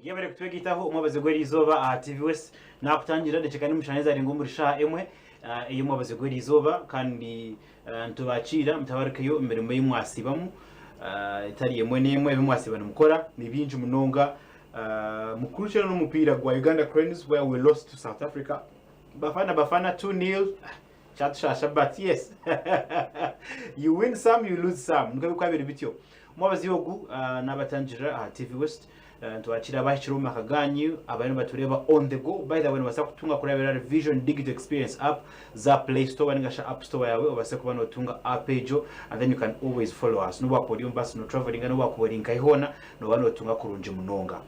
yabere kutwegitaho umwabaze gweri izoba aha TV West nakutangira ndetse kandi mushaneza ari ngo muri sha emwe iyo mwabaze gweri izoba kandi ntubacira mutabarikeyo imirimo y'umwasibamu itari yemwe nemwe bimwasibana mukora nibinje munonga mukuru cyane n'umupira gwa Uganda Cranes where we lost to South Africa bafana 2-0 chat but yes you win some you lose some ngabe kwabiri bityo mwabazi yogu nabatangira aha TV West tuwachira abashiro makaganyi abantu batureba on the go by the way basa kutunga kurabera Vision Digital Experience app za Play Store ningasha App Store yawe obase kubana utunga app ejo and then you can always follow us no wakodium bus no traveling no wakoringa ihona no bano utunga kurunje munonga.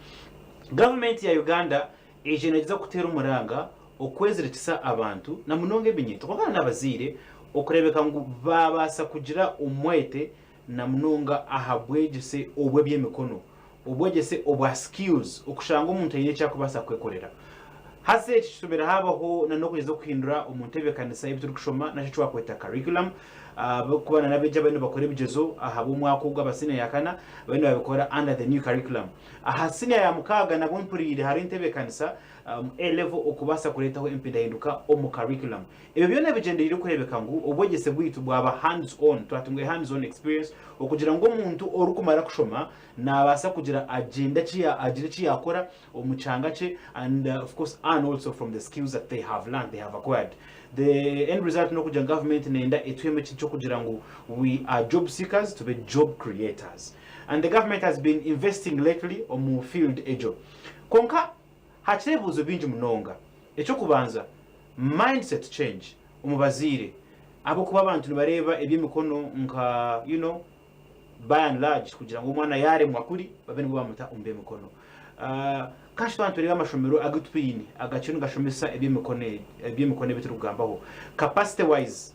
Government ya Uganda ejeneza kutera umuranga okweziritisa abantu na munonge binyito kwakana nabazire okurebeka ngo babasa kugira umwete na munonga ahabwegese obwe byemikono ubwegese obwa skills okushanga umuntu yine cyakubasa kwekorera hase kisubira habaho na no kugeza kuhindura umuntu ebekanisa ibyo kushoma na cyo kwakweta curriculum kubana nabeje abantu bakora bigezo ahabo mwaka ubwo abasine yakana abantu babikora under the new curriculum ahasine ya mukaga na bompurire hari intebekanisa A level okubasa kuretaho impidahinduka mu curriculum ibyo byone bigende iri kurebeka ngo ubwegese bwitu bwaba hands on twatunga hands on experience okugira ngo umuntu orukumara kushoma nabasa kugira agenda agire yakora umucanga ce and of course and also from the skills that they have learned, they have acquired. The end result no kugira government nenda etweme cyo kugira ngo we are job seekers to be job creators, and the government has been investing lately on field ejo konka hachebuzo binji munonga echo kubanza mindset change umubazire abo kuba abantu nibareba ebyemikono nka by and large kugira ngo umwana yare mwakuri babe nibo bamuta umbe mikono kashi abantu rega amashomero agutwini agacyo ngashomesa ebyemikono biturugambaho capacity wise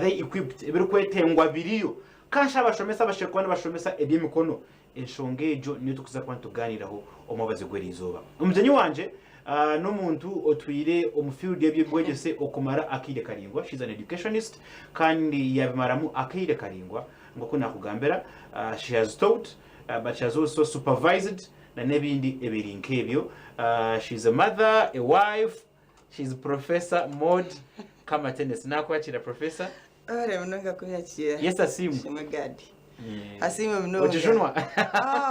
they equipped ebiri kwetengwa biriyo kashi abashomesa bashekwana bashomesa ebyemikono enshongejo niyo tukuza kwantu tuganiraho omubaze gweri izoba umuzenyi wanje n'umuntu otwire umufield yebye bwegese okumara akire karingwa. She's an educationist kandi yabimaramu akire karingwa ngoko nakugambera. She has taught but she has also supervised na nebindi ebiri nkebyo. She's a mother, a wife, she's a professor Maud kama tennis nakwakira professor munonga kunyakira. Yes asimu Shimagadi asimu mnonga ojishunwa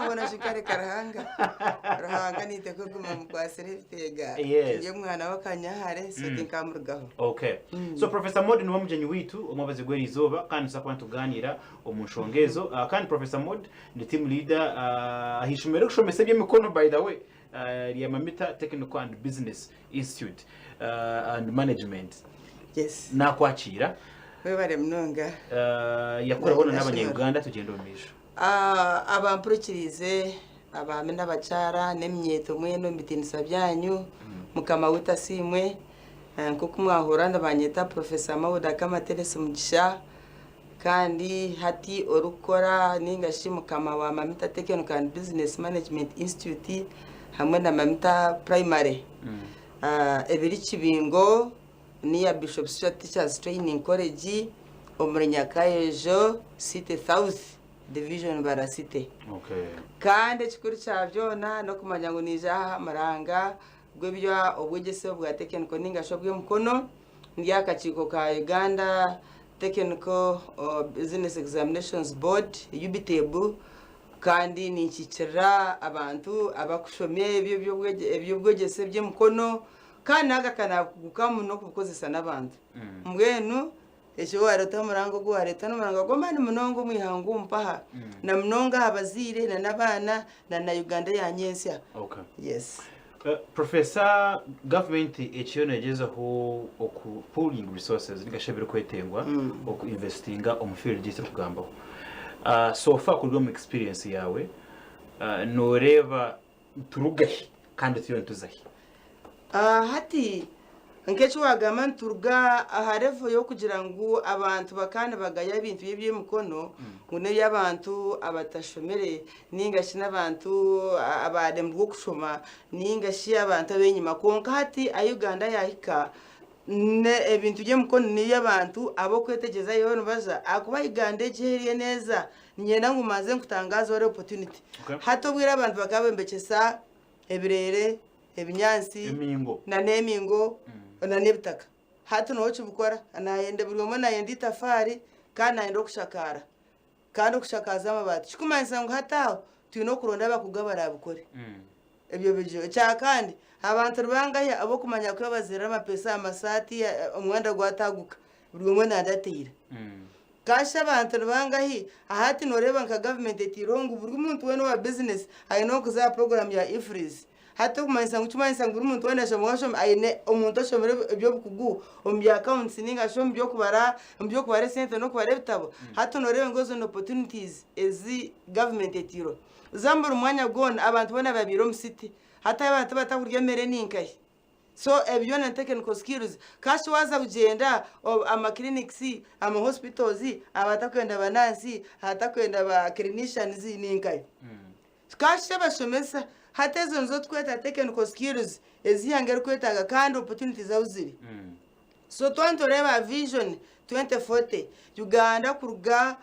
bona shikare karahanga nite ko guma mukwasire bitega ye mwana wakanyahare siti nkamurgaho. Okay. So Professor Maud ni wamujenyi witu omubaze gweri izoba kandi sakwantu tuganira omunshongezo kandi Professor Maud ni team leader hishumere kushomesa byemikono by the way Mamita Technical and Business Institute and Management. Yes. Nakwakira webare mnonga yakora bona n'abanyarwanda tugenda umisho abampurikirize abame n'abacara nemyeto mweno mbitinisa byanyu mukama wita simwe kuko mwahura ndabanyeta Professor Mawuda kama Teresa Mugisha kandi hati orukora ningashi mukama wa Mamita Technical and Business Management Institute hamwe na Mamita Primary ebiri kibingo niya Bishop Stuart Teachers Training College Omurnyakayejo City South Division Barasite. Okay. Kandi chikuru chavyona no kumanya ngo nija maranga gwebya obwegese bwa technical ninga shobwe mukono ndiya kachiko ka Uganda Technical Business Examinations Board UBTEB kandi nichikira abantu abakushomye ebyo bwegese bye mukono kandi agakana gukamu no kukozesa n'abantu mbwenu ejo wareta murango gwa leta n'umurango gwa mani munongo mwihangu mpaha na munonga abazire na nabana na Uganda ya nyensya. Okay. Yes. Professor government ekiyonegeza ho oku pooling resources nigashebere kwetengwa oku investinga omufield gise kugambaho so far kuri mu experience yawe noreva turugahi kandi tuyontuzahi hati nkecho wagama nturga aharevo yo kugira ngo abantu bakana bagaya ibintu bibye mukono ngune y'abantu abatashomere ningashi n'abantu abadem bwo kushoma ningashi abantu abenyima konka hati Uganda yahika ne ebintu bye mukono ni y'abantu abo kwetegeza yo baza akuba Uganda giheriye neza nyena ngumaze nkutangaza ore opportunity hato bwira abantu bakabembekesa ebirere ebinyansi emingo na nemingo na nebitaka hati no chibukora anayende buri umwe nayende itafari kandi ayende okushakara kandi okushakaza amabati chikumanyisa ngo hataho tuyino kuronda bakugabara abukore ebyo bijo cya kandi abantu bangaye abo kumanya ko bazira amapesa amasati umwenda gwataguka buri umwe nadatira kasha abantu bangaye ahati noreba nka government etirongo buri umuntu weno wa business ayino kuza program ya ifreeze hata kumanyisa ngo buri umuntu wenda shomwasho ayine umuntu ashomere ebyo bukugu ombya accounts ninga shom byo kubara sente no kubara bitabo hata noreba ngozo no opportunities ezi government etiro zambura umwanya gone abantu bona babiro mu city hata abantu batakurya mere ninkaye so ebyo na technical skills kashi waza kugenda ama clinics ama hospitals abatakwenda banansi hatakwenda ba clinicians ninkaye kashi bashomesa hata ezo nzo tweta technical skills ezihangera kwetaga kandi opportunities awuziri so twantoreba vision 2040 Uganda kuruga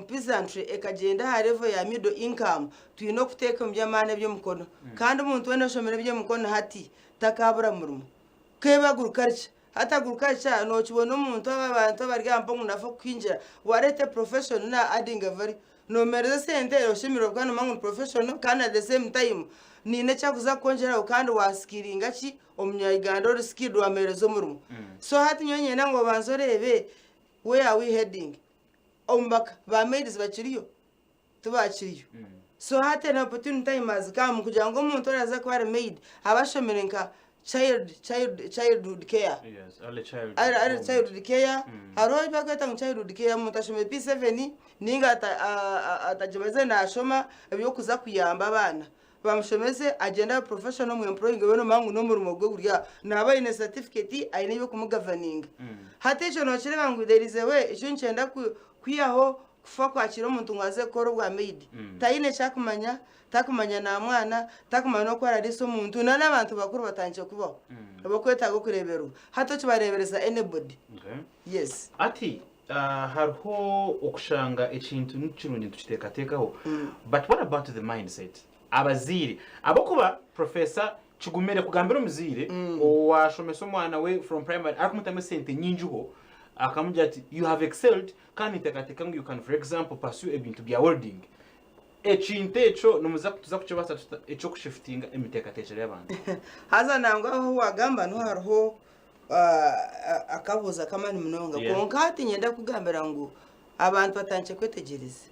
peasantry ekagenda ha level ya middle income tuyino kuteka mu byamane byo mukono kandi umuntu wenda shomere byo mukono hati takabura murumo keba gurukarcha hata gurukarcha no kibona umuntu abantu barya mpongo nafo kwinjira warete professional na adding a very no mereze sente yoshimiro bwana mangu professional kandi at the same time nine cyakuza konjera kandi waskiringa ki omunyayiganda ori skill wa merezo murumo so hati nyonye nango banzorebe where are we heading ombaka ba maids bakiriyo tubakiriyo so hati na opportunity time azikamu kugira ngo umuntu araza ko ari maid abashomerenka childhood care yes early childhood care haro bakweta mu childhood care umuntu ashome P7 ninga atajemeze na ashoma ebyo kuza kuyamba abana bamushomeze agenda professional mu employing beno mangu no murumo gwo gurya naba ine certificate ayine yo kumugoverning hati cyo no kire bangu there is a way icyo ncenda kwiyaho kufa kwakira umuntu ngwaze koro bwa maid tayine cyakumanya takumanya na mwana takumanya no kwara riso umuntu na nabantu bakuru batanje kubaho abakweta go kurebero hato kibarebereza anybody yes ati harho okushanga ekintu nikirundi tukitekatekaho but what about the mindset abaziri abokuba professor kigumere kugambira umuzire washomesa umwana we from primary akumutame sente nyinjuho akamujya ati you have excelled kandi tekateka ngo you can for example pursue ebintu bya welding ekintu eco numuza kutuza kucibasa eco kushiftinga emitekatechere y'abantu haza nangwa aho wagamba no harho akabuza kamani munonga konka hati nyenda kugambira ngo abantu batanje kwetegereza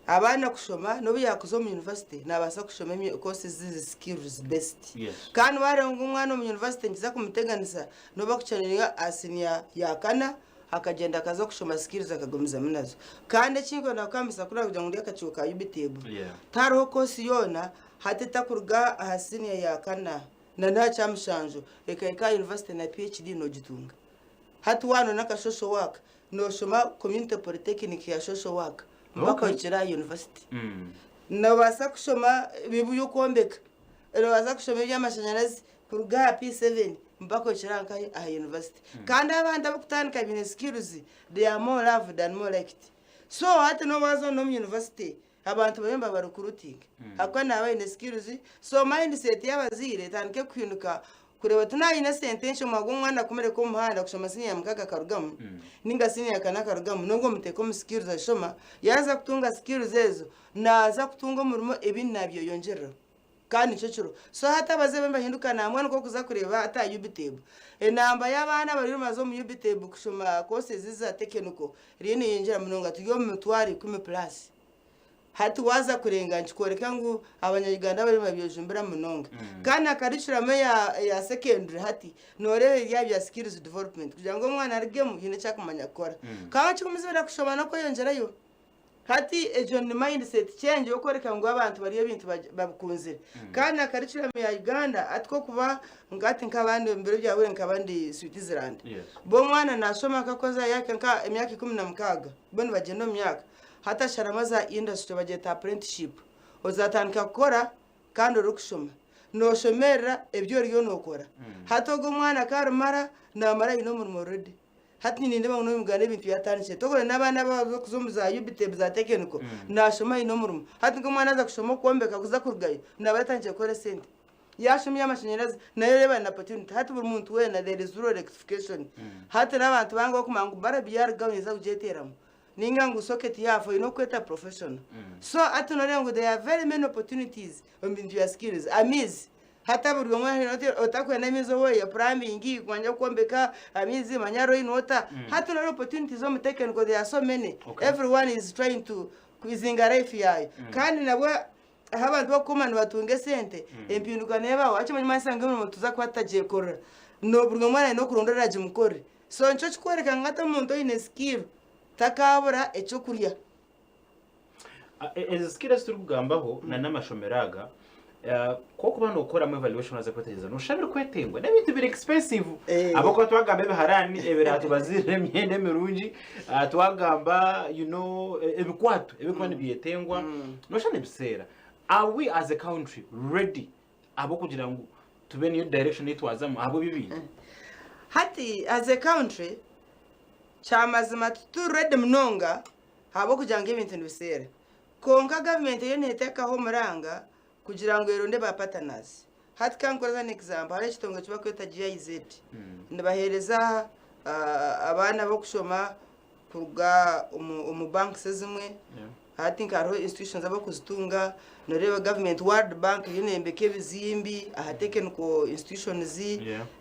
abana kushoma no byakuzo mu university nabasa kushoma courses zizi skills best kandi bare ngo umwana mu university ngiza kumuteganisa no bakucanira asinia yakana akagenda akaza kushoma skills akagomiza minazo kandi kingo nakambisa kuri kugira ngo akacyuka yubitebo taro course yona hateta kuruga asinia yakana na ntacyamshanjo eka university na PhD no gitunga hatu wano naka social work no shoma community polytechnic ya social work mpaka ikira university nabasa kushoma bibu yukombeka nabasa kushoma by'amashanyarazi kuruga P7 mpaka ikira nkai a university kandi abantu abakutanika bine skills they are more loved than more liked so hati no bazo no university abantu bayemba barukuruting akwana abaine skills so mindset y'abazire tanke kwinuka kureba tunayine sentence mwago mwana kumere ko muhanda kushoma sinya mukaka karugamu ninga sinya kana karugamu nongo muteko mu skills ashoma yaza kutunga skills ezo naza kutunga murimo ebin nabyo yongerera kandi cyo so hata baze bemba hinduka na mwana ko kuza kureba ata yubitebo enamba y'abana bari rumazo mu yubitebo kushoma courses za technical rine yinjira munonga tuyo mu twari 10+ hati waza kurenga nchikoreka ngo abanyayuganda bari babyojumbira munonga kandi akarishiramo ya secondary hati norebe ya skills development kugira ngo umwana arige mu hine cyakumanya gukora kandi kikumizira kushoma no koyongerayo hati ejo ni mindset change yo koreka ngo abantu bari ibintu babukunzira kandi akarishiramo ya Uganda atko kuba ngati nk'abandi mbere byawe nk'abandi Switzerland bo mwana nashoma akakoza yake nka emyaka 16 bone bagenda mu myaka hata sharamaza industry bageta apprenticeship ozatanika gukora kandi urukushoma no shomera ebyo riyo nokora hata go mwana karumara namara ino mu already hati ninde bantu mugane ibintu yatanije tokore n'abana bazo za UBTEB za technical nashoma ino murumo hati ngo mwana aza kushoma kuombeka kuza kurgayo nabatangiye kore sente yashomye amashanyarazi nayo reba na opportunity hati buri muntu wena there is rural electrification hati n'abantu banga kumangu barabiyar gaweza kujeteramo ninga ngu socket yafo ino kweta professional so hati no there are very many opportunities on your skills amizi hata buri mwana inote otakwe na mizo we ya plumbing kwanja kuombeka amizi manyaro inota hata no opportunities zo muteken ko there are so many everyone is trying to kwizingara ifi yayo kandi nabwo abantu bakomana batunge sente empinduka neba wacha manyuma sange mu tuza kwatagiye korora no buri mwana no kurondera aje mukore so nco chikwereka ngata muntu ine skill takabura echo kurya ez skills turi kugambaho na namashomeraga koko bano ukora mu evaluation aza kwetegeza no shabira kwetengwa n'ibintu biri expensive abako twagamba biharani ebiratu bazire myende mirungi twagamba ebikwatu biyetengwa no shane bisera. Are we as a country ready abo kugira ngo tube niyo direction itwazamo abo bibindi hati as a country chamazima tu ready mnonga abo kugira ngo ibintu bisera konka government yo neteka ho muranga kugira ngo eronde ba partners hati kankora an example hari kitongo kiba kweta GIZ ndabahereza abana bo kushoma kuga bank sezimwe hati nkaro institutions abo kuzitunga noreba government World Bank yinembeke bizimbi ahatekenko institutions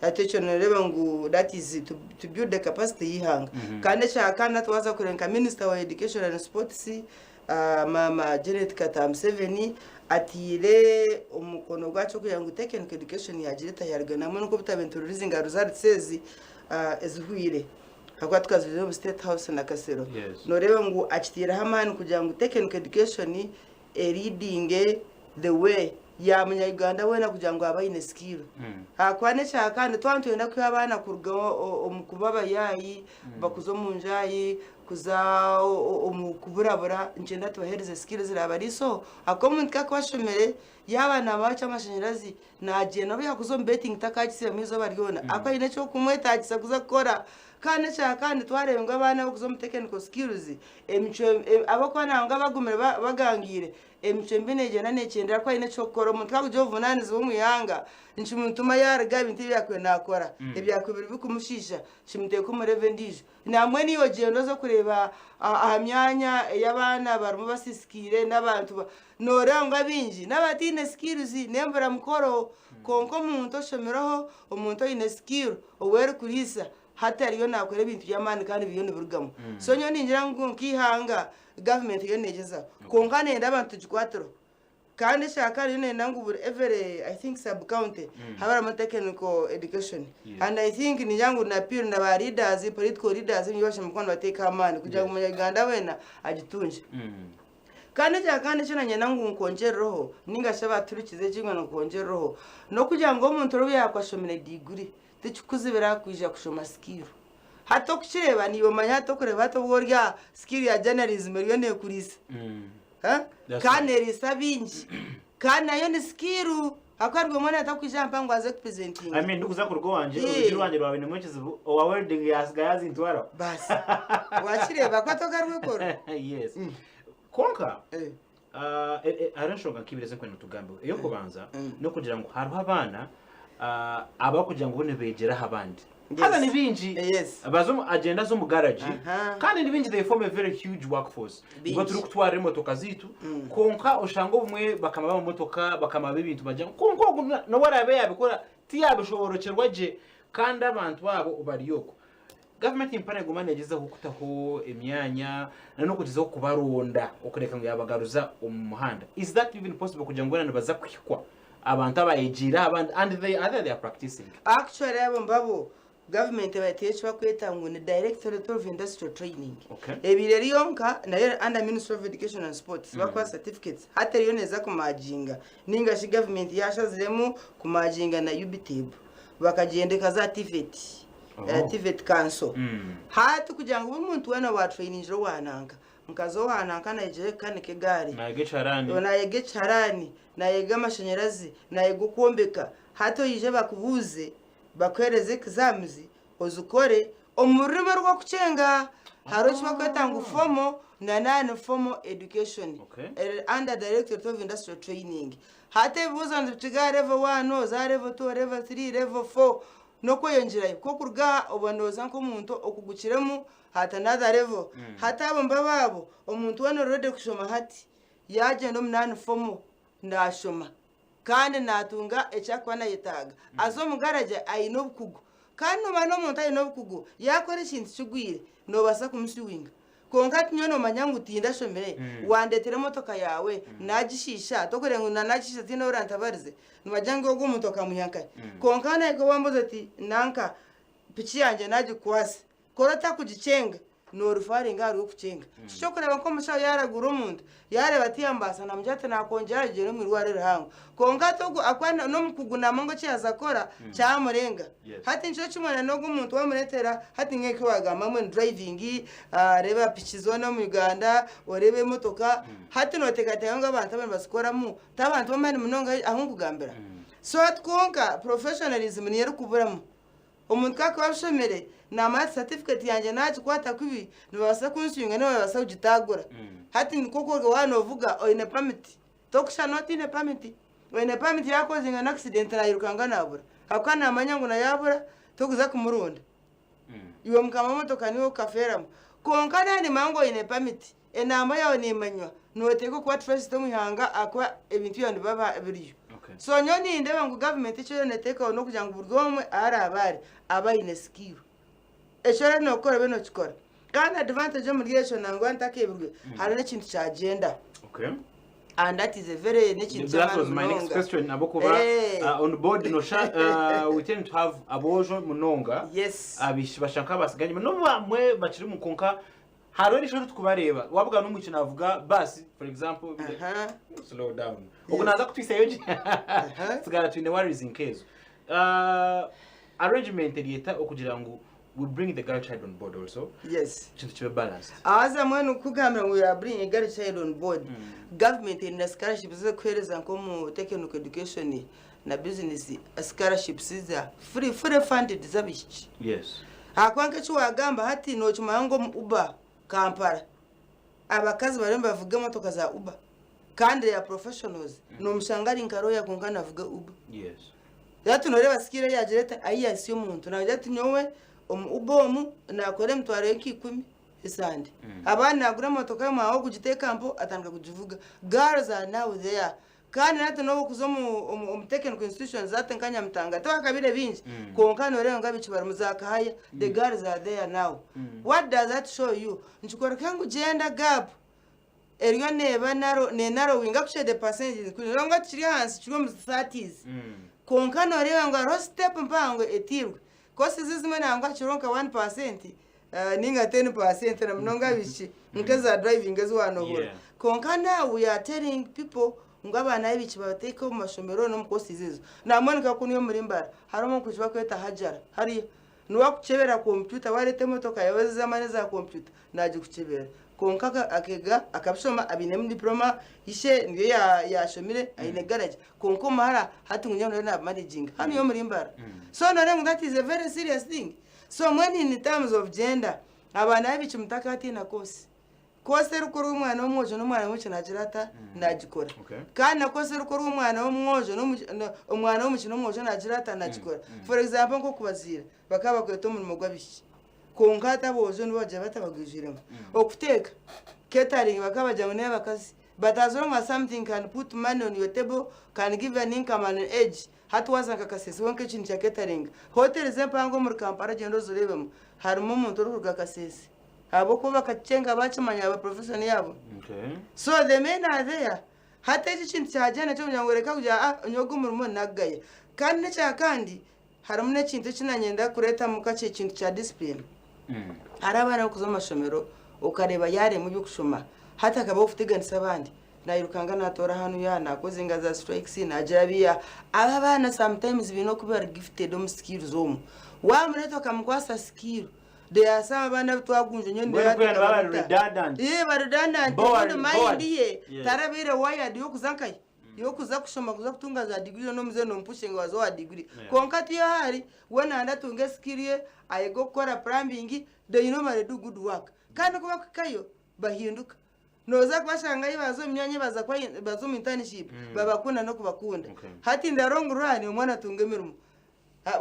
atechon noreba ngu that is to build the capacity yihanga kandi cyakana twaza kurenka minister wa education and sports mama Janet Katam 7 atire umukono gwacho kugira ngo technical education yagireta yarganamo nuko butabentururiza ingaro zarisezi ezuhwire hakwa tukazije mu State House na Kasero noreba ngo akitira hamani kugira ngo technical education leading the way ya munyaganda wena kugira ngo abayine skill hakwane cyakandi twantwenda ko abana kurga umukubaba yayi bakuzo munjayi kuza umukuburabura ngenda tubahereze skills zirabariso akomuntu kakwashomere yabana bacha amashanyarazi nagiye nabo yakuzo betting takakise mizo baryona akayine cyo kumwetagisa kuza gukora kandi cyakandi twarebe ngo abana bakuzo mu technical skills abakwana ngo bagumira bagangire emchembe negena nechendera kwa ine chokoro muntu kakujovunaniza wo muyanga nchimutuma yarga ibintu byakwe nakora ibyakwe bikumushisha chimuteye ku murevendije namwe niyo gendo zo kureba ahamyanya y'abana barimo basiskire n'abantu noranga binji n'abatine skills nembura mukoro konko muntu shomeraho umuntu ine skill owere kurisa hata ariyo nakore ibintu by'amani kandi biyone burugamo so nyo ningira ngo nkihanga government yo negeza konkane ndabantu gikwatro kandi shakari nenda ngo every I think sub county habara mu technical education and I think ni yangu na peer na ba leaders political leaders nibashe mukono bateka amani kugira ngo umunyaganda wena agitunje kandi cyakandi cyo nanye nangu nkonjeroho ningashaba turikize kingwa no konjeroho no kugira ngo umuntu rubi yakwashomera degree tikuzibera kwija kushoma skill hato kuchireba nibo manya hato kureba hato borya skill ya journalism yone kurisa kandi risa binji kandi ayo ni skill akarwe mwana atakwijampa ngo aze presenting I mean ndukuza kurwo wanje urugero wanje rwawe nimwekize wa welding yasgayazi ntwara basi wachireba ko tokarwe koro yes konka arashonga kibireze kwene tugambe iyo kubanza no kugira ngo hariho abana aba kugira ngo bone begera abandi haba ni binji bazo agenda zo mu garage kandi ni binji they form a very huge workforce ngo turi kutwara imotoka zitu konka ushango bumwe bakama mu motoka bakama bibintu bajya konko no warabe yabikora ti yabishoborokerwa je kandi abantu babo ubariyoko government impane gumanegeza hukutaho emyanya no kugizaho kubaronda ukureka ngo yabagaruza umuhanda is that even possible kugira ngo bana baza kwikwa abantu abayigira abandi and they are practicing actually abo mbabo government bateche bakweta ngo ni Directorate of Industrial Training ebireri yonka nayo under Ministry of Education and Sports bakwa certificates hata yo neza kumajinga ninga shi government yashaziremo kumajinga na UBTEB bakagendeka za TVET council hatu kugira ngo umuntu wena wa training ro wananga nkazo wananga naje kanike gari na yege charani na yega amashanyarazi na yego kuombeka hato yije bakubuze bakwereze exams ozukore omurimo rwo kucenga haro chwa kwetanga formal na non-formal education under Directorate of Industrial Training. Hate buza nzitiga level 1 za level 2 level 3 level 4 noko yonjira ko kurga obanoza nko muntu okugukiremu hata another level hata abo mbababo omuntu wano rode kushoma hati yaje no munani formal ndashoma kandi natunga ecyakwana yitaga azo mugaraje ayino bukugu kandi no bano muntu ayino bukugu yakora ikintu kigwire no basa kumusiwinga konka tinyono manyangu tinda shomere wandetera motoka yawe nagishisha tokurengo nagishisha tino urantabarize nwajango go motoka munyanka konka na ko wamboze ati nanka pichi yanje nagikwase korota kugicenga no rufari ngaro kucenga cyo kureba ko musha yaragura umuntu yareba ati yambasa namjate nakongera gere mu rware rango konka togo akwana no mukuguna mango cyazakora cyamurenga hati nco cyumwana no gumuntu wamuretera hati nkeke wagamba mu driving reba pichi zona mu Uganda orebe motoka hati no tekatanga abantu basikora mu tabantu bamani munonga ahungu gambera so atkonka professionalism ni yero kuburamu umuntu kakabashomere na certificate yanje naci kwata kubi nibasa kunsinga no basa ugitagura hati nikoko wano vuga oine permit tokusha not in a permit oine permit yako zinga na accident na yirukanga nabura akana amanyango na yabura tokuza kumurunda iwe mukama motoka niwo kaferamu konkana ni mango ine permit enamba yawo ni manywa noteko kwa trust to muhanga akwa ebintu yandi baba biriyo so nyoni ndeba ngo government cyo neteka no kugira ngo burgomwe arabari abayine skill eshora no kora beno chikora kandi advantage muri yeso nango antakebirwe hari n'ikintu cya agenda and that is a very that was my next question abokuba on board no we tend to have abojo munonga abishibashaka basiganye no bamwe bakiri mu konka haro nisho tukubareba wavuga no mukina avuga basi for example slow down ukunaza kutwisayo sigara twine worries in case arrangement leta okugira ngo we bring the girl child on board also chintu chibe balanced aza mwenu kugamira ngo ya bring a girl child on board government in scholarship ze kwereza nko mu technical education na business scholarships za free funded zabishi akwanke cyo wagamba hati no chumango uba Kampala abakazi baremba bavuga motoka za Uber kandi ya professionals no mshangari nkaro ya kungana vuga Uber yatu noreba sikire ya jireta ayi siyo muntu na yatu nyowe ubomu nakore mtware ki10 isande abana agura motoka mu aho kugiteka mpo atanga kujivuga girls are now there kandi natu no kuzomu technical institutions zatenkanya mtanga to akabire binji konka noreba ngabici barumuzaka haya the girls are there now what does that show you nchikora kangu gender gap eriyo neba naro winga kushe the percentage kuronga kiri hansi kiri mu 30s konka noreba ngo ro step mpango etirwe kosi zizimwe nangwa chironka 1% ninga 10% na mnonga bichi nkeza driving ezwano hora konka now we are telling people ngabana ibici bateka mu mashomero no mukosi zizo namonika kuniyo muri mbara harimo kuchwa kweta hajara hari nuwa kuchebera computer warete motoka yawe zamane za computer naje kuchebera konka akega akabishoma abine diploma ishe ndiyo ya shomire ayine garage konko mahara hatungunya na managing hano yo muri mbara so no that is a very serious thing so when in terms of gender abana ibici mutaka ati na kosi kose rukuru umwana w'umwojo n'umwana w'umukino agirata nagikora kandi nakose rukuru umwana w'umwojo n'umwana w'umukino w'umwojo nagirata nagikora for example nko kubazira bakaba kweto mu mugwabishi konkata bozo n'baje batabagwijiremo okuteka catering bakabaje mu n'abakazi but as long as something can put money on your table can give an income and an age hatwaza kakasese wonke kintu cya catering hotel zempango muri Kampala gendo zurebemo harimo umuntu uruga kasese abo kuba kacenga bacimanya aba profession yabo so the men are there hata ikintu cyajana cyo ngo reka kujya nyogo murimo nagaye kandi n'cya kandi harimo n'ikintu kinanyenda kureta mu kace ikintu cya discipline arabana kuzo mashomero ukareba yare mu byukushoma hata kaba ufitiganisa abandi nayirukanga natora hano yana koze ngaza strikes najabia aba bana sometimes bino kuba gifted om skills wa mreto kamkwasa skill they are some bana twagunje nyonde redundant redundant board mind ye tarabire wired yo kuzankai yo kuza kushoma kuza kutunga za degree no mze no mpushe ngo wazo wa degree konka tiyo hari wona ndatunga skill ye ayego gukora plumbing they normally do good work kandi kuba kayo bahinduka noza kubashanga ibazo myanye baza kwa bazo mu internship babakunda no kubakunda hati ndarongurane umwana tunga mirimo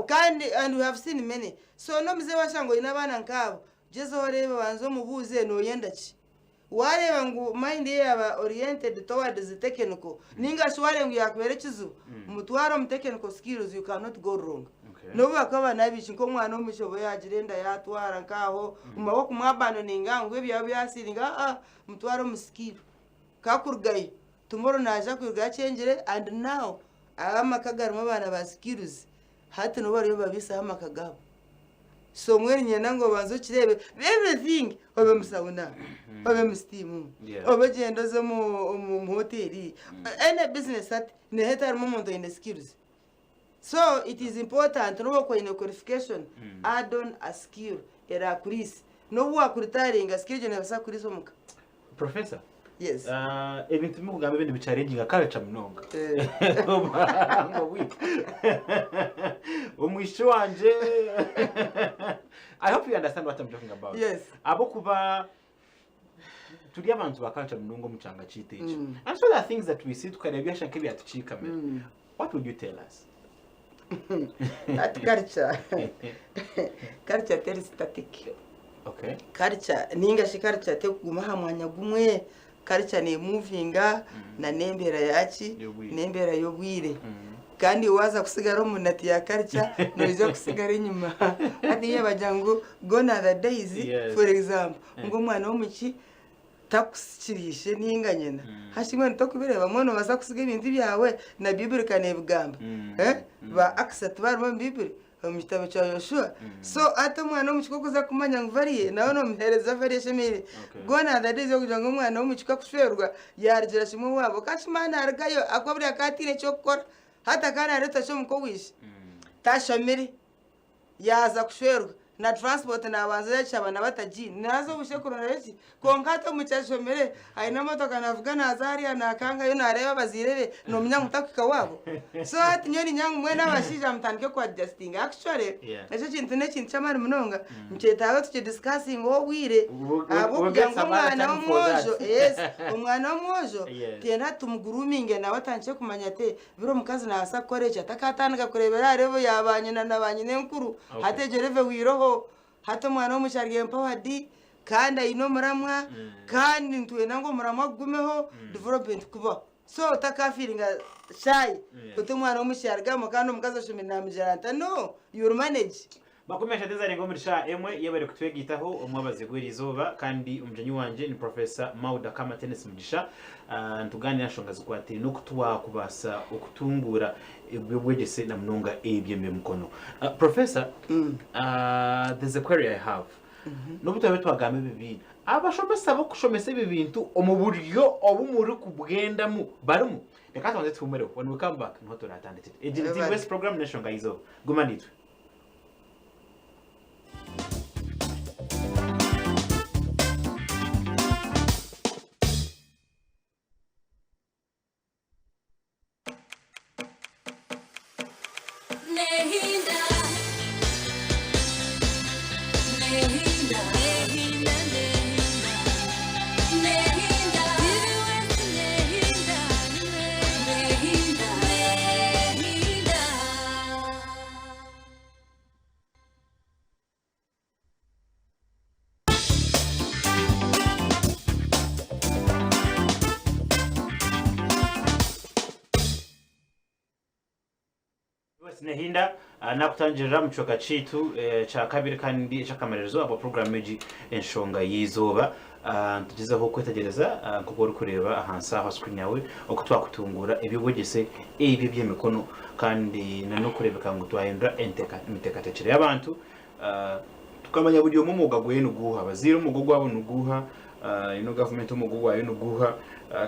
kandi and we have seen many so no mze washango inabana nkabo jezo reba banzo mubuze no yendachi wareba ngo mind yaba oriented towards the technical ninga shware ngo yakwerekizo mutwaro mu technical skills you cannot go wrong no bakaba nabishi ko mwana omushobo yagirenda yatwara nkaho umaboko mwabano ninga ngo ebya byasiringa mutwaro mu skill kakurgaye tomorrow naja kurga changere and now amakagarumo abana ba skills hati no bari babisa amakagabo so mwere nyena ngo banzo kirebe everything obe musabuna obe mustimu obe gendo zo mu hoteli any business at ne hetar moment in the skills so it is important no ko in qualification add on a skill era kuris no wa kuritaringa skill je nabasa kuriso muka professor yes ebintu mu kugambe bindi bichallenging culture mnonga ngo wi umwisho wanje I hope you understand what I'm talking about. Yes. Abo kuba turi abantu bakanje munongo mucanga chiteje. And so the things that we see tukarebya shanke byatuchika me. What would you tell us? That culture. Culture very static. Okay. Culture ninga shikarcha te kuguma hamwanya gumwe. Culture ne movinga na nembera yachi, nembera yobwire. Kandi waza kusigara umunati ya culture nozo kusigara inyuma ati yabajango gone the days for example ngo mwana w'umuki takusikirishe ninganyena hashimwe ntokubireba mwono baza kusiga ibintu byawe na bible kane bugamba ba accept barimo bible mu kitabo cya Yoshua so ati mwana w'umuki kuza kumanya ngo variye nawe no muhereza variation mire gone the days yo kujango mwana w'umuki kushwerwa yargira shimwe wabo kashimana argayo akobri akatire cyo gukora hata kana leta cyo mukowishi tashamiri yaza kushwerwa na transport na abanza yacabana bataji nazo bushekurana reki konkato mucyashomere aina motoka navuga nazari anakanga yo nareba bazirebe no munyamutaka wabo so ati nyoni nyangu mwe nabashija mutandike kwa adjusting actually ejo kintu ne kintu cyamari munonga mcetawe tuke discussing ngo wire abo kugira mwana w'umwojo yes umwana w'umwojo tena tumuguruminge na watanche kumanya te biro mukazi na asa korecha takatanga kurebera rebo yabanye na nabanye nenkuru hategereve wiroho hato mwana w'umucyarige empowered kandi ino muramwa kandi ntuye nango muramwa gumeho development kuba so takafiringa shy kuto mwana w'umucyarga mukando mukaza shumi na mujaranta no you manage bakomesha tezari ngo murisha emwe yabere kutwegitaho umwabaze gwerizoba kandi umjenyi wanje ni professor Mauda kama tennis mugisha ntugani nashonga zikwatiri no kutuwa kubasa okutungura ebwegese na mnonga ebyeme mukono professor there's a query I have no butabe twagambe bibiri abashomesa bo kushomesa ibintu omuburyo obumuri kubwenda mu barumu reka twanze twumere when we come back no turatandite ejiti west program nashonga izo gumanitwe Nehinda nakutangirira mu cyoka citu cha kabiri kandi cyakamaririzo abo program meji enshonga yizoba tugizeho kwitegereza kuko uri kureba ahansa aho screen yawe uko twakutungura ibibugese ibi by'emikono kandi no kurebeka ngo twahindura imitekerezo y'abantu tukamanya buryo mu muga gwe nuguha bazira umugogo wabo nuguha ino government umugogo wayo nuguha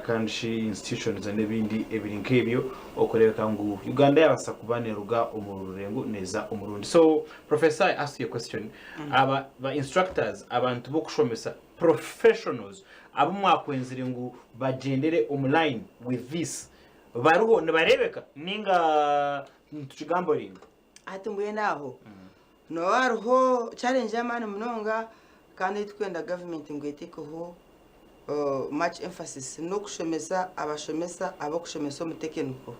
kandi institutions n'ebindi ebirinkebyo okoreka ngo Uganda yabasa kubaneruga umururengo neza umurundi. So professor, I ask you a question. Aba instructors abantu bo kushomesa professionals abo mwakwenzire ngo bagendere online with this baruho nibarebeka ninga tukigambo ringa ati mbwe naho no hariho challenge y'amani munonga kandi twenda government ngo itikeho much emphasis no kushomesa abashomesa abo kushomesa umutekeniko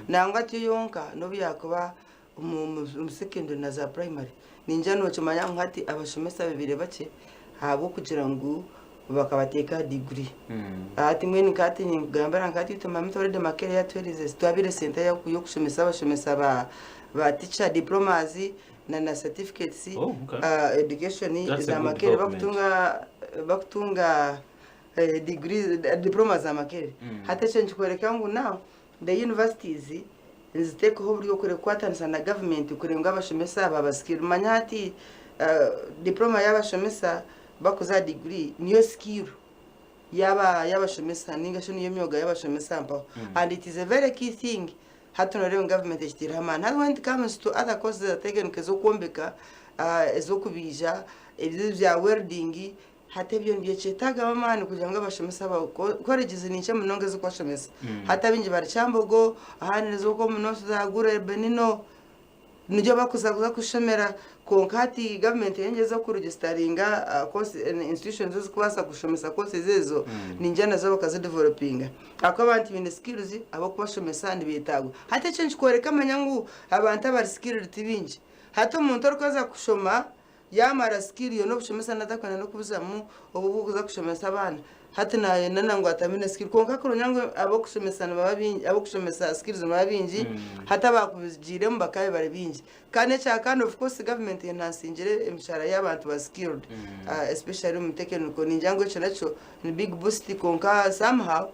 nangwa tuyonka no byakuba mu secondary na za primary ninja no cyumanya nkati abashomesa bibire bake habo kugira ngo bakabateka degree ati mweni kati ngambara nkati tuma mutore de makere ya tourism twabire center yo kushomesa abashomesa ba teacher diplomas na certificates education za makere bakutunga degree diplomas za makere hata cyo nkwereka ngo now the universities nziteko ho buri okore kwatanisa na government kurenga abashomesa aba skill manyati diploma y'abashomesa bakoza degree niyo skill y'abashomesa ninga sho niyo myoga y'abashomesa mpa and it is a very key thing hatu no government eshitira man when it comes to other courses that taken kezo kombeka ezokubija ebyo bya welding hata byo ndiye chetaga amani kugira ngo abashomesa ba colleges ni cyamwe nonge zo kwashomesa hata binje bari cyambogo ahani zo ko muno zagura benino nijyo bakuza kushomera konkati government yengeza ku registeringa course institutions zo kubasa kushomesa courses zezo ninjana zo bakazi developing akabantu bine skills abo kubashomesa ndi bitago hata cyo nshkoreka amanyangu abantu abari skilled tibinje hata umuntu arikoza kushoma yamara skill yo no bushomesa nadakana no kubuzamu obubuguza kushomesa abana hati na nanango atamine skill konka kurunyango abo kushomesa nababinji abo kushomesa skills nababinji hata bakubijire mu bakaye bari binji kane cha kind of course government enhancingire emishara y'abantu ba skilled especially mu technical ninjango cyo nacho ni big boost konka somehow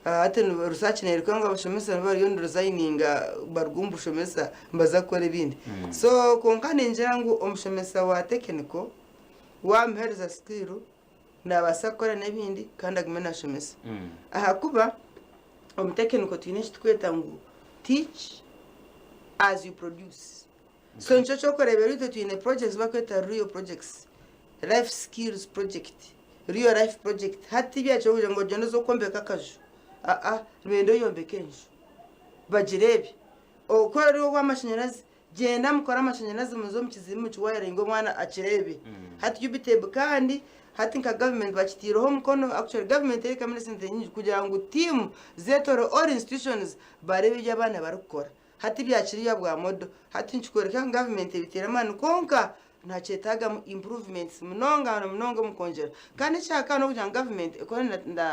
hati research ne rikonga abashomesa bari yo designinga barugumbu shomesa mbaza kore bindi so konka ninjango umushomesa wa technical wa mhereza skill nabasakora nebindi kandi agumena shomesa kuba umutekeniko twineshi tweta ngo teach as you produce so ncho chokorebera ito twine projects bakweta real projects life skills project real life project hati byacho kugira ngo jono zo kombeka kaju rwendo yombekenje bajirebi okora ro kwamashanyarazi genda mukora amashanyarazi muzo mukizimu cyuwayira ngo mwana akirebe hati yubitebe kandi hati nka government bakitiroho mukono actually government eri kamene sente nyinji kugira ngo team zetoro all institutions barebe y'abana barukora hati byakiriya bwa modo hati nchikoreka government bitera manu konka nta chetaga improvements mnongo mukongera kandi cyaka no kugira government ekora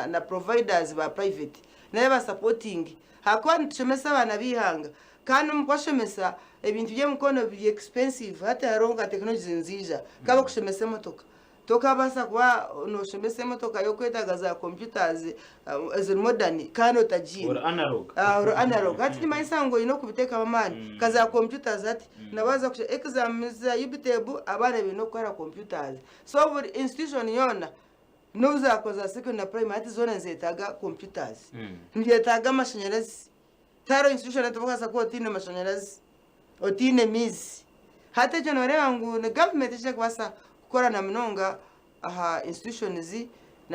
na providers ba private naye ba supporting hakwa ntushemesa abana bihanga kandi mukwashemesa ebintu bye mukono bi expensive hati haronga technology nzija kaba kushemesa motoka toka basa kwa no shemesa motoka yo kwetaga za computers as modern kano tajini or analog hati maisango ino kubiteka amani kaza computers hati nabaza ku exams za yubitebu abana bino kwara computers so buri institution yona nuza koza secondary primary hati zona nzetaga computers ngetaga amashanyarazi taro institution atuvuga sa ko tine amashanyarazi otine mizi hata jeno rewangu ne government cheke basa kora na mnonga institutions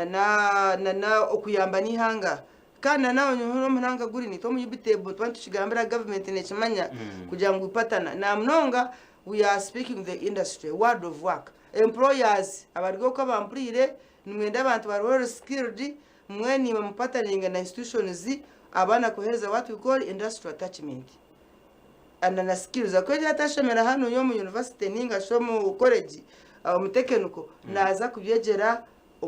na okuyamba ni hanga kana nawo nyo mnanga guri ni tomu yubitebo twantu shigambira government ne chimanya kugira ngo ipatana na mnonga we are speaking the industry word of work employers abargo ko bamprire nimwenda abantu bari skilled mweni bamupataninga na institutions abana kohereza what we call industrial attachment na skills akweli atashemera hano yo mu university ninga shomo college umutekeniko naza kubyegera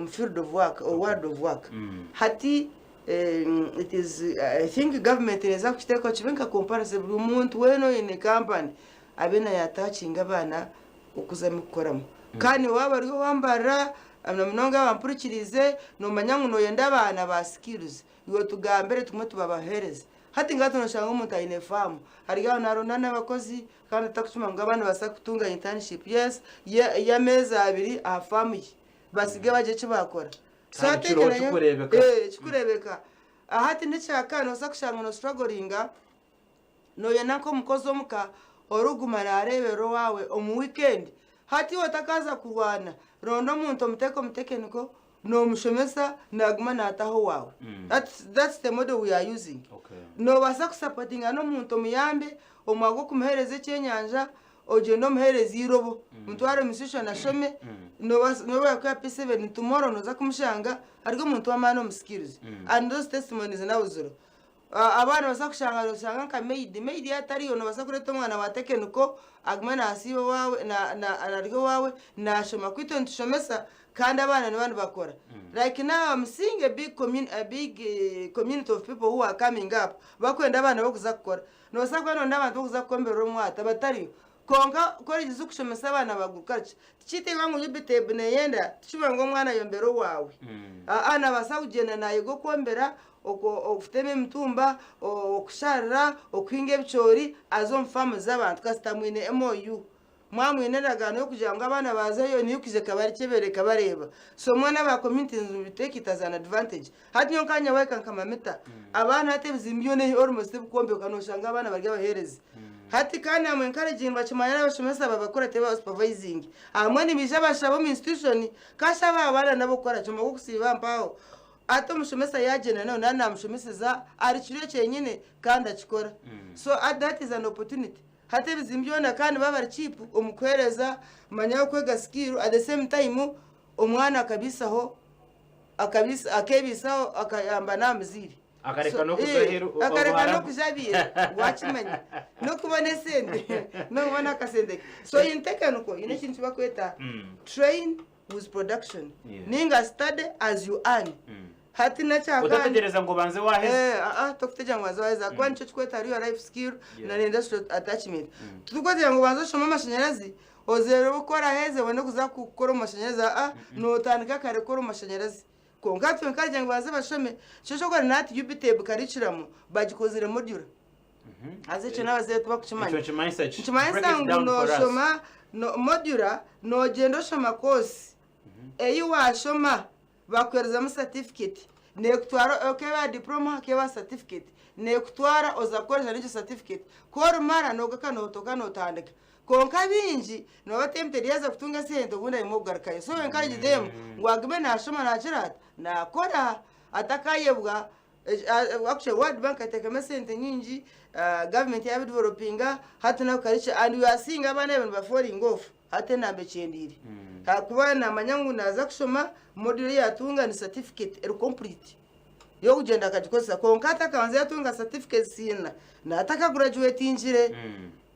field of work or word of work hati it is I think government neza kuteka chibenka comparison buri muntu weno in a company abena yatacinga abana ukuza mukoramo kandi waba ari wambara mnonga bampurikirize no manyangu no yenda abana ba skills yo tugambere tumwe tubabahereza hati ngato no shanga umuntu ayine farm hari gaho narona n'abakozi kandi takuchuma ngo abana basa kutunga internship yes ya meza abiri a farm basige baje cibakora so atekeranya chikurebeka hati ndechaka no sakushanga no strugglinga no yanako mukozo muka orugumana arebero wawe omu weekend hati watakaza kurwana rondo muntu muteko mutekeniko no mushomesa naguma nataho wawe. That's the model we are using. No basa kusupportinga no muntu muyambe omwago kumuhereze cyenyanja oje no muhereze irobo muntu wari musisho na shome no bakwa P7 tomorrow no za kumushanga ariko muntu wamano muskills and those testimonies now zero. Abana basa kushanga nka maid yatariyo no basa kureta umwana wa tekeniko agmana asibo wawe na ariko wawe na shoma kwito ntushomesa kandi abana n'abandi bakora. Like now I'm seeing a big community of people who are coming up bakwenda abana bakuza gukora no basa kwano n'abantu bakuza kombera umwata batariyo konka kora igize kushomesa abana bagukaca kitegwa ngo UBTEB ne yenda tubango mwana yombero wawe ana basa kugenda naye go kombera okufuteme mtumba okusharira okwinga ebichori azomfamu z'abantu kastamwine MOU mwamwine ndagano yo kugira ngo abana bazayo niyo kije kabari kebereka bareba so mwana ba community biteke it as an advantage hati nyo kanya weka nkamameta abana hate bizimbyone almost bukombe kanoshanga abana barya bahereze hati kandi amwe encouraging bachimanya bashomesa babakora teba supervising amwe ni bijabashabo mu institution kashaba abana nabo kora cyo kusiba mpaho ato mushomesa yagena no nana mushomesa ari kiriyo cyenyine kandi akikora so that is an opportunity hate bizimbyona kandi baba cheap omukwereza manya kwega skill at the same time omwana akabisaho akebisaho akayamba namuziri akareka no kuzahero akareka no kuzabira wachimanya no kubone sende no kubona kasende so in technical ine kintu bakweta train with production ninga study as you earn hati na chaka utategereza ngo banze waheze tokuteja ngo banze waheze kwa nico kweta ariyo life skill na industrial attachment tukwete ngo banze shoma amashanyarazi ozero gukora heze wende kuza gukora amashanyarazi no tandika kare gukora amashanyarazi konka twe nkaje ngo banze bashome cyo gora nati UBTEB kariciramo bagikozire module azice nabaze tubakukimanya kimanya ngo shoma no module no gendo shoma course eyi wa shoma bakwereza mu certificate ne kutwara okeba diploma keba certificate ne kutwara ozakoresha n'icyo certificate ko mara no gakano tokano tandika konka binji no batempted yaza kutunga sente ubundi arimo kugarukayo so encourage them ngo agbe nashoma nakirata nakora atakayebwa actually World Bank atekama sente nyinji government ya developinga hata na karicha and we are seeing abana abantu ba falling off hata nambe chendiri kuba na manyangu naza kushoma module yatunga ni certificate complete yo kugenda akagikosa konkata kanze yatunga certificate sina na ataka graduate injire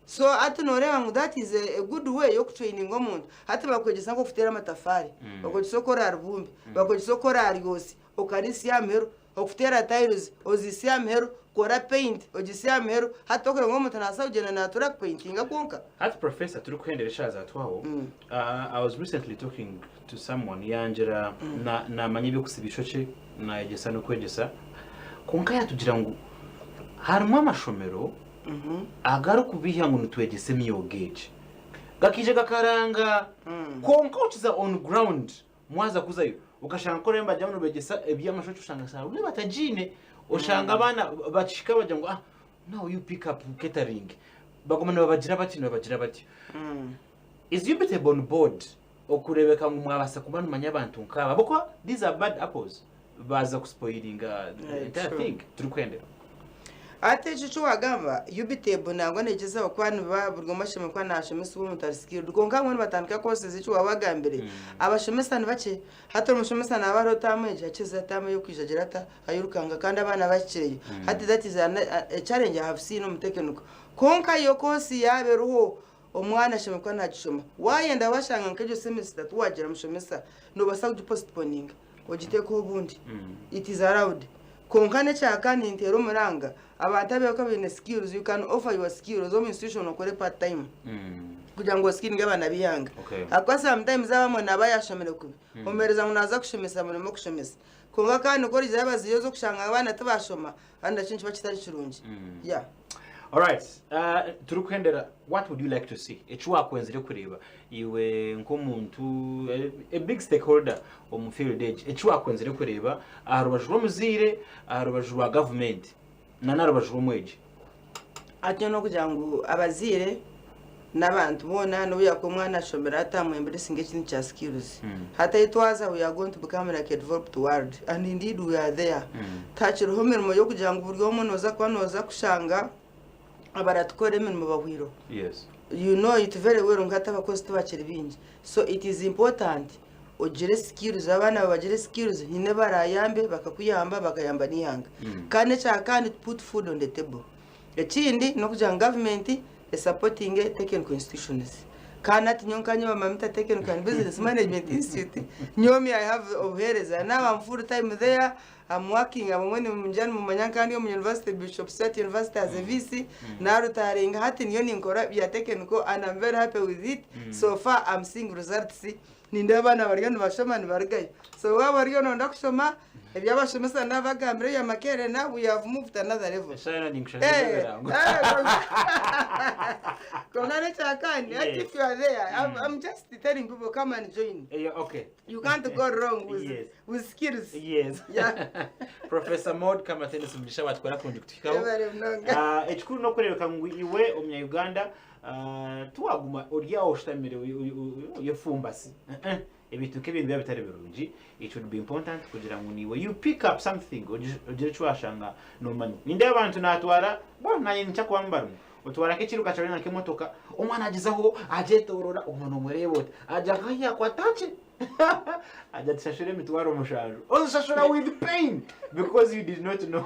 so atunore ngo that is a good way yo training omuntu hata bakwegesa ngo kufutera amatafari bakogisa rubumbi bakogisa ryosi okarisi yamero okufutera tiles ozisi yamero kora paint ojisi yamero hata okore ngo umuntu nasa ugena natura painting akonka hata professor turi kuhenderesha za twaho I was recently talking to someone yanjira na manyibyo kusibishoche na yegesa no kwegesa konka yatugira ngo harimo amashomero agaro kubiha ngo nutwegese miyo gauge gakije gakaranga konka ukiza on ground mwaza kuzayo ukashanga ko remba jamwe begesa ebyamashocho ushanga sa ule batajine ushanga abana bachika bajya ngo now you pick up catering bagomana babagira bati is UBTEB on board okurebeka ngo mwabasa kubana manyabantu nkaba boko these are bad apples baza kuspoilinga entire thing turi kwendera ate chicho wagamba UBTEB nangwa negeza bakwana baburwa masheme kwa nashemesa ubu mutarisikiro dukonka mwe batandika kose zicho wabagambere abashemesa nibake hata umushemesa nabaro tameje akiza tame yo kwijagerata ayurukanga kandi abana bakireye hati that is a challenge I have seen umutekenuko konka yo kosi yaberuho omwana sheme kwa nagishoma wayenda washanga nkejo semester tuwagira mushemesa no basa kujipostponing ogiteko ubundi it is allowed konkane cyakani intero muranga abatabe ko bine skills you can offer your skills on institution okore part time kugira ngo skill ngabana biyanga akwa sometimes abamwe nabayashomere kubi omereza munaza kushomesa mu kushomesa konga kandi ukora izabaziyo zo kushanga abana tubashoma anda cyinshi bakitari kirungi yeah. All right, turi kuhendera what would you like to see echuwa kwenzire kureba iwe nkomuntu a big stakeholder mu field age echuwa kwenzire kureba arubajwe muzire arubajwe government na narubajwe mweje atyo no kugira ngo abazire n'abantu bona no yakwa mwana ashomera atamwembere singe kintu cha skills hata itwaza we are going to become like a developed world and indeed we are there tachiro homermo yo kugira ngo buryo munoza kwanoza kushanga abaratwore imirimo bahwiro yes you know it very well ngata abakozi tubakiri bingi so it is important ugire skills abana bagire skills nyine barayambe bakakuyamba bakayamba niyanga kandi cyakandi put food on the table ekindi no kugira government supporting technical institutions kana tinyonkanye bamamita technical and business management institute nyomi I have ohereza now I'm full time there I'm working abamwe munjani mu manyankandi yo mu University Bishop State University as a VC na rutaringa hati niyo ninkora bya technical and I'm very happy with it so far I'm seeing results ninde abana barigano bashomani barigaye so waba barigano ndakushoma ebyabashomesa nabagambire ya makere now we have moved another level shana ninkushaka Konane chakani if you are there I'm just telling people come and join okay you can't go wrong with skills yes yeah Professor Maud kama tena sumlisha batwara kundi kutikao ekikuru no kureka ngo iwe omya Uganda tuwaguma orya oshitamire yefumbasi ebintu kebintu bya bitari birungi it would be important kugira ngo niwe you pick up something ugire cyashanga no mani ninde abantu natwara bo naye nchakwambara utwara kichiruka cyane kemotoka umwana agizaho ajetorora umuntu murebo aja kaya kwatache aja tshashire mitwaro mushaje ozashashura with pain because you did not know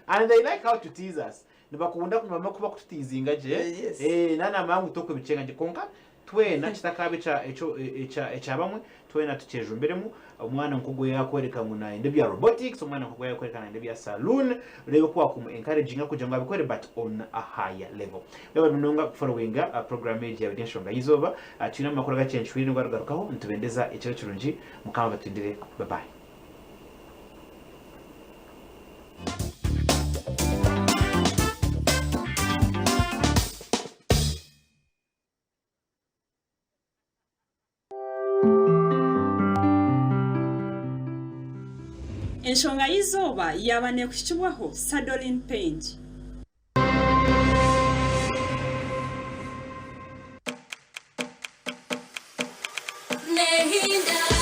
and they like how to tease us nibakunda kumama kuba kututizinga je nana mangu toko bicenga je konka twena kitakabe echa bamwe twena tuceje umberemu umwana nkugo yakwereka muna inde bya robotics umwana nkugo yakwereka na inde bya saloon rebe kwa kumu encouraging kugira ngo abikore but on a higher level baba munonga following a program ya Evidential Izova tuna makuru gacenshwe ni rwagarukaho ntubendeza icyo kirungi mukama batindire bye bye. Enshonga y'izoba yabane kushibwaho Sadolin Paint. Nehinda